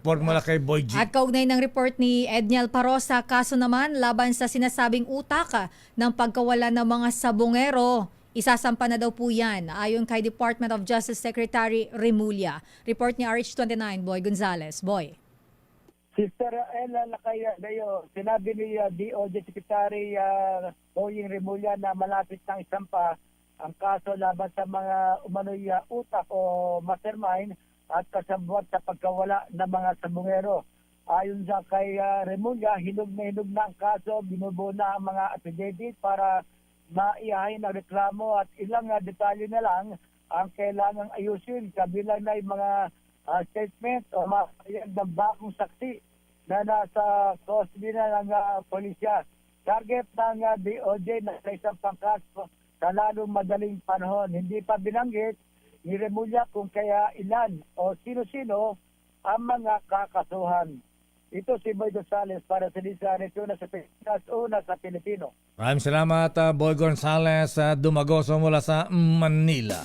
report mula kay Boy G. At kaugnay ng report ni Edniel Parosa, kaso naman laban sa sinasabing utak ng pagkawala ng mga sabongero. Isasampa na daw po yan ayon kay Department of Justice Secretary Remulla. Report ni RH29, Boy Gonzales. Boy. Sister Ella Lacaya Dayo, sinabi ni DOJ Secretary Boying Remulla na malapit ng isampa ang kaso laban sa mga umano'y utak o mastermind at kasabwat sa pagkawala ng mga sabongero. Ayon sa kay Remulla, hinog na ang kaso, binubuo na ang mga affidavit para maihahin ang reklamo at ilang detalye na lang ang kailangang ayusin, kabilang na yung mga statement o mga ng bakong saksi na nasa custody na ng polisya. Target ng DOJ na sa isang pangkaso sa lalong madaling panahon. Hindi pa binanggit ni Remulla kung kaya ilan o sino-sino ang mga kakasuhan. Ito si Boy Gonzales para sa Lisa Resuna sa Pilipinas, una sa Pilipino. Maraming salamat, Boy Gonzales, Dumagoso mula sa Manila.